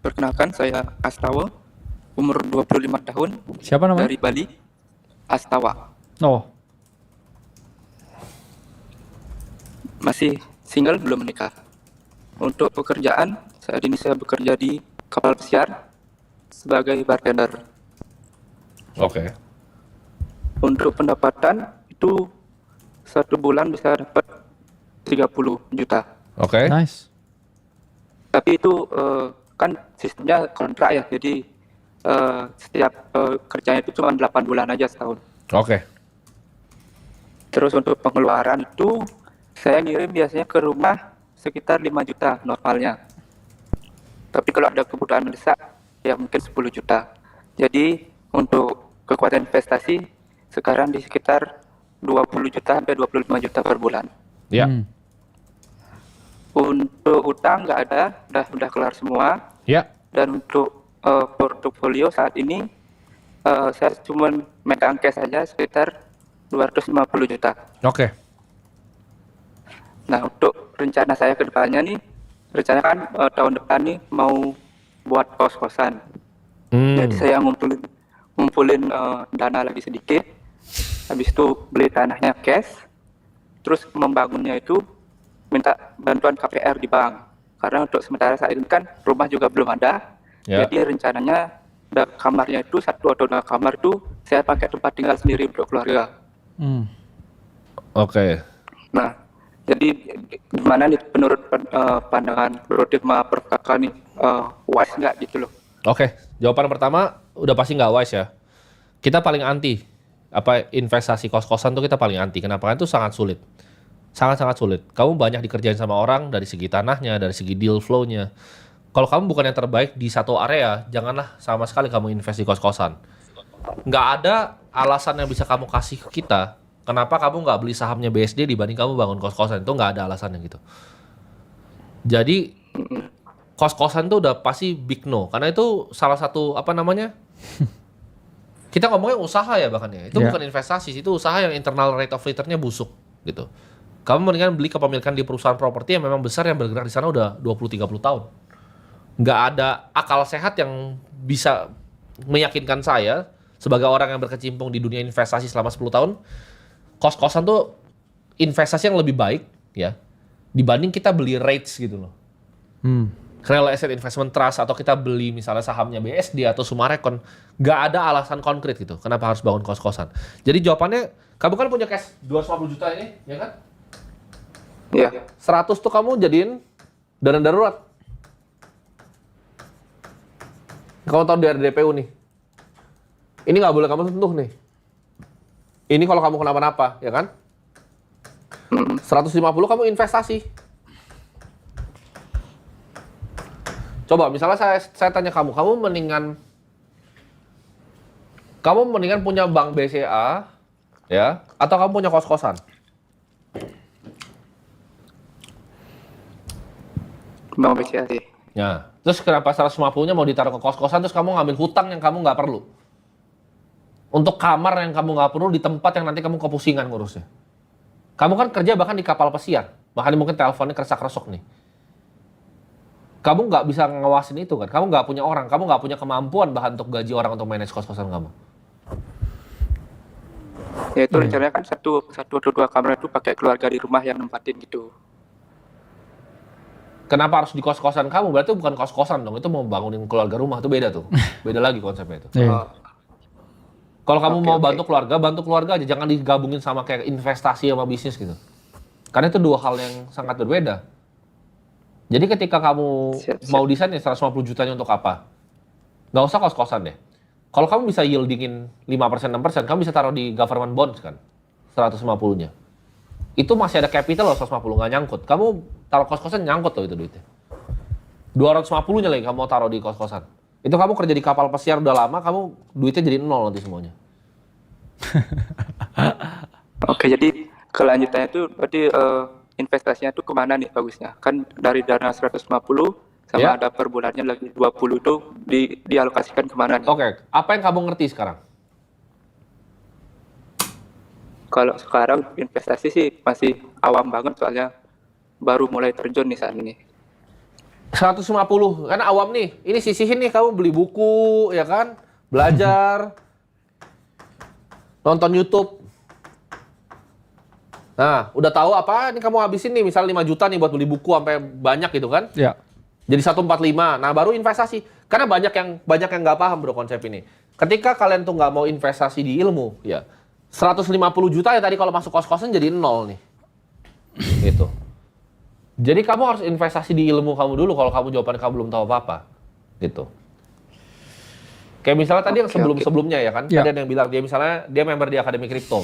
Perkenalkan, saya Astawa, umur 25 tahun, Siapa namanya? dari Bali. Astawa. Oh, Masih single, belum menikah. Untuk pekerjaan, saat ini saya bekerja di kapal pesiar sebagai bartender. Oke. Untuk pendapatan, itu satu bulan bisa dapat 30 juta. Oke. nice. Tapi itu kan sistemnya kontrak ya, jadi setiap kerjanya itu cuma 8 bulan aja setahun. Oke. Terus untuk pengeluaran itu saya ngirim biasanya ke rumah sekitar 5 juta normalnya. Tapi kalau ada kebutuhan mendesak ya mungkin 10 juta. Jadi untuk kekuatan investasi sekarang di sekitar 20 juta sampai 25 juta per bulan. Ya. Untuk utang nggak ada, udah kelar semua. Ya. Dan untuk portofolio saat ini saya cuma megang cash saja sekitar 250 juta. Oke. Nah, untuk rencana saya ke depannya nih, rencana kan tahun depan nih mau buat kos-kosan. Jadi saya ngumpulin dana lagi sedikit, habis itu beli tanahnya cash, terus membangunnya itu minta bantuan KPR di bank. Karena untuk sementara saat ini kan rumah juga belum ada, Ya. jadi rencananya kamarnya itu 1 atau 2 kamar itu saya pakai tempat tinggal sendiri untuk keluarga. Oke. Nah, jadi gimana nih menurut pandangan Bro Dirma Prof Kakak nih, wise nggak gitu loh? Oke. Jawaban pertama udah pasti nggak wise ya. Kita paling anti investasi kos-kosan tuh kita paling anti. Kenapa? Karena itu sangat sulit. Sangat-sangat sulit. Kamu banyak dikerjain sama orang dari segi tanahnya, dari segi deal flow-nya. Kalau kamu bukan yang terbaik di satu area, janganlah sama sekali kamu invest di kos-kosan. Nggak ada alasan yang bisa kamu kasih ke kita, kenapa kamu nggak beli sahamnya BSD dibanding kamu bangun kos-kosan. Itu nggak ada alasannya gitu. Jadi, kos-kosan tuh udah pasti big no. Karena itu salah satu, kita ngomongnya usaha ya bahkan ya. Itu Ya. bukan investasi, itu usaha yang internal rate of return-nya busuk gitu. Kamu mendingan beli kepemilikan di perusahaan properti yang memang besar yang bergerak di sana udah 20-30 tahun. Nggak ada akal sehat yang bisa meyakinkan saya sebagai orang yang berkecimpung di dunia investasi selama 10 tahun, kos-kosan tuh investasi yang lebih baik ya dibanding kita beli REITs gitu loh. Real Estate Investment Trust atau kita beli misalnya sahamnya BSD atau Sumarekon, nggak ada alasan konkret gitu kenapa harus bangun kos-kosan. Jadi jawabannya, kamu kan punya cash 250 juta ini, ya kan? Iya. 100 tuh kamu jadiin dana darurat. Kamu tahu dari DPU nih. Ini nggak boleh kamu sentuh nih. Ini kalau kamu kenapa-napa, ya kan? 150 kamu investasi. Coba misalnya saya tanya kamu mendingan punya bank BCA, ya, atau kamu punya kos-kosan? Bang BCA sih. Ya, terus kenapa 150-nya mau ditaruh ke kos-kosan, terus kamu ngambil hutang yang kamu nggak perlu? Untuk kamar yang kamu nggak perlu di tempat yang nanti kamu kepusingan ngurusnya. Kamu kan kerja bahkan di kapal pesiar, bahkan mungkin teleponnya keresak-resok nih. Kamu nggak bisa ngawasin itu kan, kamu nggak punya orang, kamu nggak punya kemampuan bahkan untuk gaji orang untuk manage kos-kosan kamu. Ya itu rencananya kan satu atau 2 kamar itu pakai keluarga di rumah yang nempatin gitu. Kenapa harus di kos-kosan kamu? Berarti bukan kos-kosan dong, itu mau bangunin keluarga rumah, itu beda tuh. Beda lagi konsepnya itu. Iya. Kalau kamu Oke, mau oke. bantu keluarga aja, jangan digabungin sama kayak investasi sama bisnis gitu. Karena itu dua hal yang sangat berbeda. Jadi ketika kamu Siap. mau desain ya 150 jutanya untuk apa? Nggak usah kos-kosan deh. Kalau kamu bisa yieldingin 5%, 6%, kamu bisa taruh di government bonds kan, 150-nya. Itu masih ada capital loh 150, nggak nyangkut. Kamu taruh kos-kosan nyangkut loh itu duitnya. 250-nya lagi kamu mau taruh di kos-kosan. Itu kamu kerja di kapal pesiar udah lama, kamu duitnya jadi nol nanti semuanya. Oke, jadi kelanjutannya itu berarti investasinya itu kemana nih bagusnya? Kan dari dana 150 sama Ya. ada per bulannya lagi 20 itu dialokasikan kemana nih? Oke, apa yang kamu ngerti sekarang? Kalau sekarang investasi sih masih awam banget soalnya baru mulai terjun nih saat ini. 150, kan awam nih. Ini sisihin nih, kamu beli buku, ya kan? Belajar, nonton YouTube. Nah, udah tahu apa? Ini kamu habisin nih, misal 5 juta nih buat beli buku sampai banyak gitu kan? Ya. Jadi 145. Nah, baru investasi. Karena banyak yang nggak paham bro konsep ini. Ketika kalian tuh nggak mau investasi di ilmu, ya 150 juta ya tadi kalau masuk kos-kosan jadi 0 nih. Gitu. Jadi kamu harus investasi di ilmu kamu dulu kalau kamu jawabannya kamu belum tahu apa-apa. Gitu. Kayak misalnya tadi yang sebelum-sebelumnya ya kan, Ya. tadi ada yang bilang dia member di Akademi Kripto.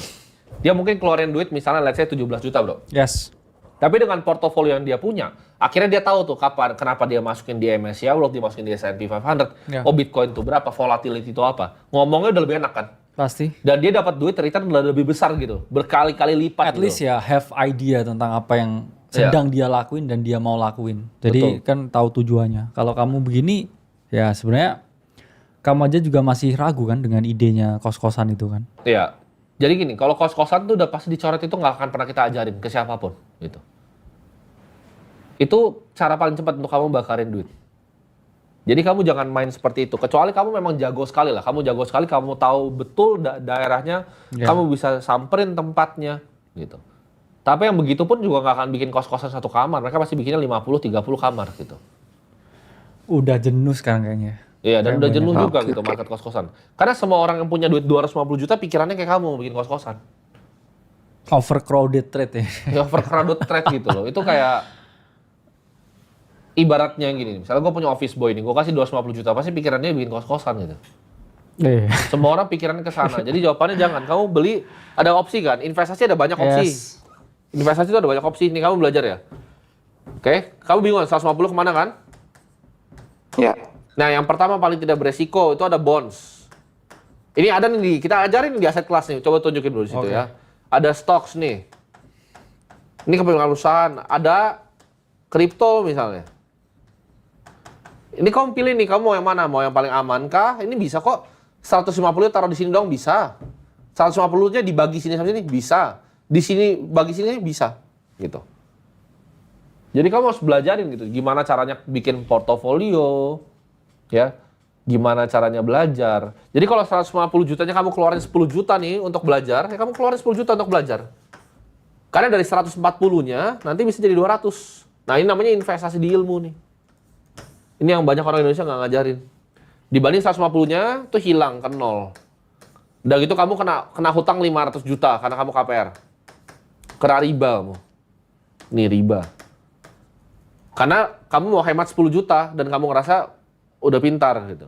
Dia mungkin keluarin duit misalnya let's say 17 juta, bro. Yes. Tapi dengan portofolio yang dia punya, akhirnya dia tahu tuh kenapa dia masukin di MSCI World, dia masukin di S&P 500. Ya. Oh, Bitcoin itu berapa, volatility itu apa. Ngomongnya udah lebih enak kan? Pasti. Dan dia dapat duit return lebih besar gitu, berkali-kali lipat At gitu. least ya have idea tentang apa yang sedang dia lakuin dan dia mau lakuin. Jadi Betul. kan tahu tujuannya. Kalau kamu begini, ya sebenarnya kamu aja juga masih ragu kan dengan idenya kos-kosan itu kan. Iya. Jadi gini, kalau kos-kosan tuh udah pasti dicoret itu nggak akan pernah kita ajarin ke siapapun gitu. Itu cara paling cepat untuk kamu bakarin duit. Jadi kamu jangan main seperti itu. Kecuali kamu memang jago sekali lah. Kamu jago sekali, kamu tahu betul daerahnya, Ya. kamu bisa samperin tempatnya gitu. Tapi yang begitu pun juga nggak akan bikin kos-kosan satu kamar. Mereka pasti bikinnya 50-30 kamar gitu. Udah jenuh sekarang kayaknya. Iya, dan Kayak udah jenuh banyak. juga gitu market kos-kosan. Karena semua orang yang punya duit 250 juta pikirannya kayak kamu bikin kos-kosan. Overcrowded trade ya. Ya overcrowded trade gitu loh. Itu kayak ibaratnya gini, misalnya gue punya office boy nih, gue kasih 250 juta, pasti pikirannya bikin kos-kosan gitu. Iya. Semua orang pikirannya ke sana. Jadi jawabannya jangan. Kamu beli, ada opsi kan? Investasi ada banyak opsi. Yes. Investasi itu ada banyak opsi. Ini kamu belajar ya? Oke, kamu bingung 150 kemana kan? Ya. Nah, yang pertama paling tidak beresiko itu ada bonds. Ini ada nih, kita ajarin di aset kelas nih. Coba tunjukin dulu di situ Oke. ya. Ada stocks nih. Ini kepemilikan perusahaan. Ada kripto misalnya. Ini kamu pilih nih, kamu mau yang mana? Mau yang paling aman kah? Ini bisa kok. 150 taruh di sini dong, bisa. 150-nya dibagi sini sama sini, bisa. Di sini, bagi sini, bisa. Gitu. Jadi kamu harus belajarin gitu. Gimana caranya bikin portofolio. Ya. Gimana caranya belajar. Jadi kalau 150 jutanya kamu keluarin 10 juta nih untuk belajar, ya kamu keluarin 10 juta untuk belajar. Karena dari 140-nya nanti bisa jadi 200. Nah, ini namanya investasi di ilmu nih. Ini yang banyak orang Indonesia nggak ngajarin. Dibanding 150-nya tuh hilang ke nol. Udah gitu kamu kena hutang 500 juta karena kamu KPR. Kena riba kamu. Nih riba. Karena kamu mau hemat 10 juta dan kamu ngerasa udah pintar gitu.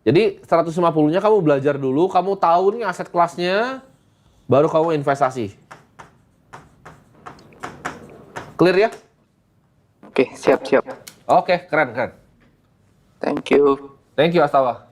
Jadi 150-nya kamu belajar dulu, kamu tahu nih aset kelasnya, baru kamu investasi. Clear ya? Oke, siap. Oke, keren. Thank you. Thank you Astawa.